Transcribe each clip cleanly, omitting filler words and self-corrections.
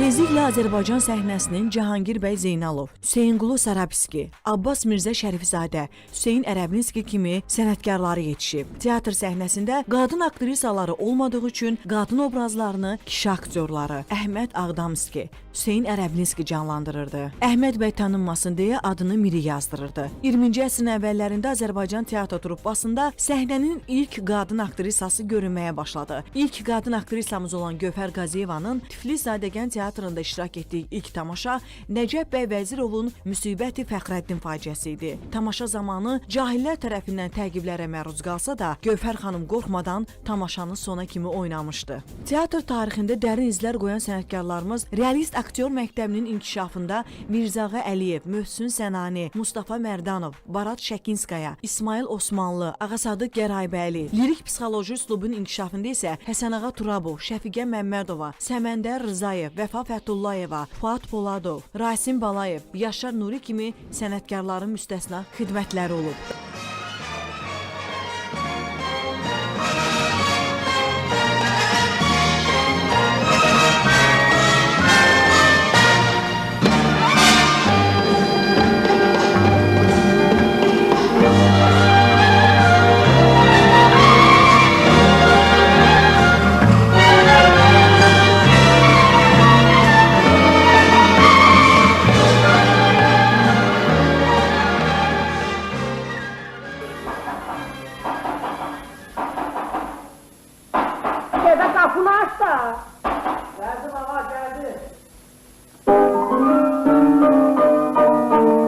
Tezliklə Azərbaycan səhnəsinin Cahangir bəy Zeynalov, Hüseynqulu Sarabski, Abbas Mirzə Şərifizadə, Hüseyn Ərəblinski kimi sənətkarları yetişib. Teatr səhnəsində qadın aktrisaları olmadığı üçün qadın obrazlarını kişi aktyorları Əhməd Ağdamski, Hüseyn Ərəblinski canlandırırdı. Əhməd bəy tanınmasın deyə adını Miri yazdırırdı. 20-ci əsrin əvvəllərində Azərbaycan teatr truppasında səhnənin ilk qadın aktrisası görünməyə başladı. İlk qadın aktrisamız olan Gövhər Qaziyevanın Tiflis Zadəgan teatrında iştirak etdiyi ilk tamaşa Nəcəf bəy Vəzirovun Müsibəti Fəxrəddin faciəsi idi. Tamaşa zamanı cahillər tərəfindən təqiblərə məruz qalsa da, Gövhər xanım qorxmadan tamaşanı sona kimi oynamışdı. Teatr tarixində dərin izlər qoyan sənətkarlarımız realist aktyor məktəbinin inkişafında Mirzağa Əliyev, Möhsün Sənani, Mustafa Mərdanov, Barat Şəkinskaya, İsmail Osmanlı, Ağasadıq Gəraybəli, lirik psixoloji üslubun inkişafında isə Həsənağa Turabov, Şəfiqə Məmmədova, Səməndər Rızayev, Vəfa Fətullayeva, Fuad Poladov, Rasim Balayev, Yaşar Nuri kimi sənətkarların müstəsna xidmətləri olub. Kapını aç da. Geldim ama geldi.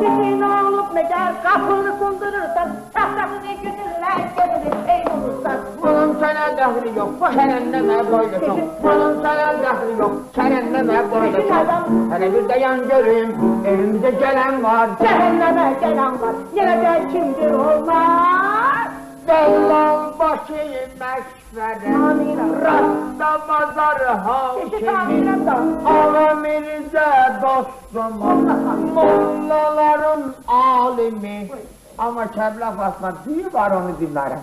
Çiçeğin olup ne gel kapını sundurursan, tahtasını götürürler, getirir şey bulursan. Bunun sana dahli yok, kerenneme boylusun. Bunun sana dahli yok, kerenneme boylusun. Hele bir de yan göreyim, evimize gelen var. Cehenneme gelen var, yine de kimdir olmaz. Dellal başı meşvere, rasta mazar hakimi, Alamirze dostum, mollaların alimi. Ama Kevlaf Aslan diye var onu dinlerim.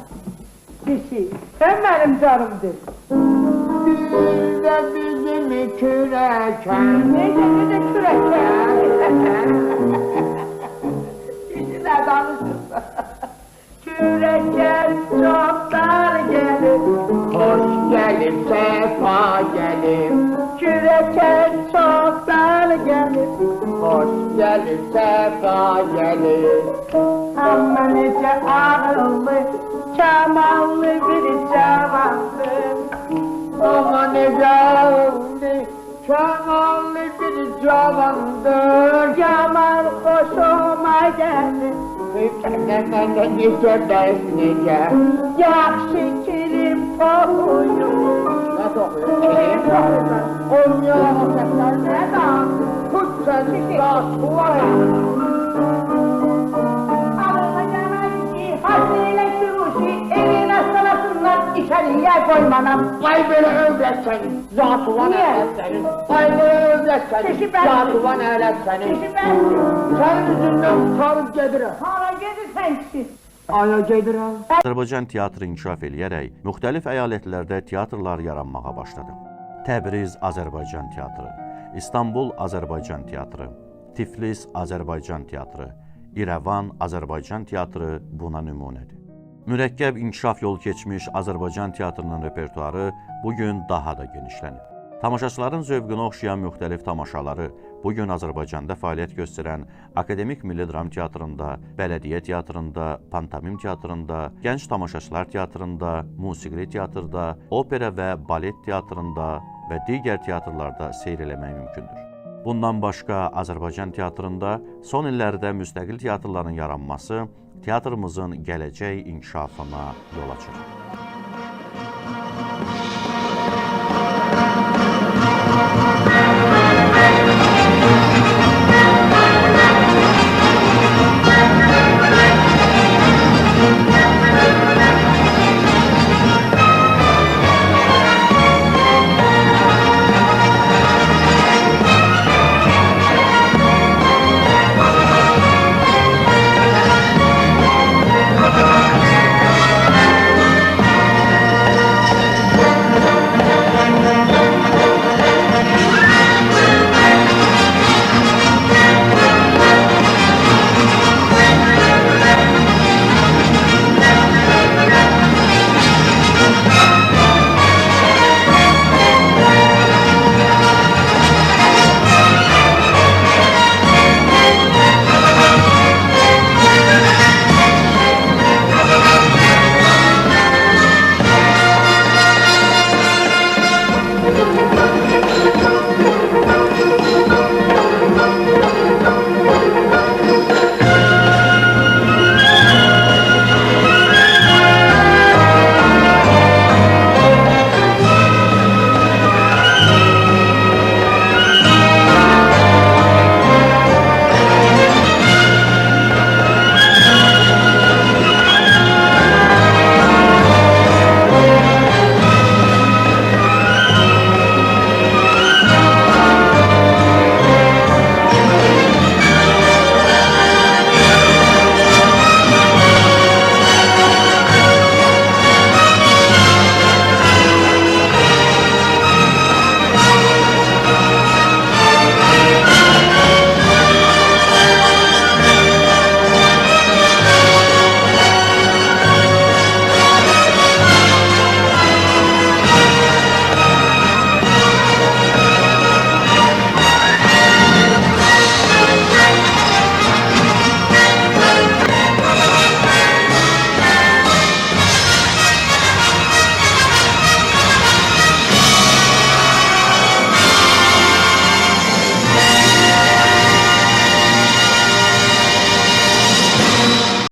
Dişi, sen benim canımdır. Bir de bizim küreken. Ne küreken? Dişiler danışırsın. Küreken çok dar gelir. Hoş gelip sefa gelip. Küreken çok dar gelir. Hoş gelip sefa gelip. Ama nece ağırlı, kemallı bir cavandır. Ama ne geldi, kemalli bir cavandır. Kemal hoşuma geldi. Hükümlemene nice besnice. Yakşı kilim tohuyu. Nasıl okuyor? Kilim? Olmuyor o sesler. Neden? Tut sen zatı var ya. Hazine sürüşü evine sanasından içeriye koymanam. Ay böyle öldürsen, zatı var Niye? senin. Ay böyle öldürsen, Kişi ben- zatı var senin. Kişi ben. Senin yüzünden karıp gedirem. Hara gedirsen ki. Aya gedirem. Azərbaycan teatrı inkişaf eləyərək müxtəlif əyalətlərdə teatrlar yaranmağa başladı. Təbriz Azərbaycan teatrı, İstanbul Azərbaycan teatrı, Tiflis Azərbaycan teatrı, İrəvan Azərbaycan teatrı buna nümunədir. Mürəkkəb inkişaf yolu keçmiş Azərbaycan teatrının repertuarı bugün daha da genişlənib. Tamaşaçıların zövqünə oxşayan müxtəlif tamaşaları bugün Azərbaycanda fəaliyyət göstərən Akademik Milli Dram Teatrında, Bələdiyyə Teatrında, Pantomim Teatrında, Gənc Tamaşaçılar Teatrında, Musiqili Teatrda, Opera və Balet Teatrında və digər teatrlarda seyr eləmək mümkündür. Bundan başqa Azərbaycan teatrında son illərdə müstəqil teatrların yaranması teatrımızın gələcək inkişafına yol açır.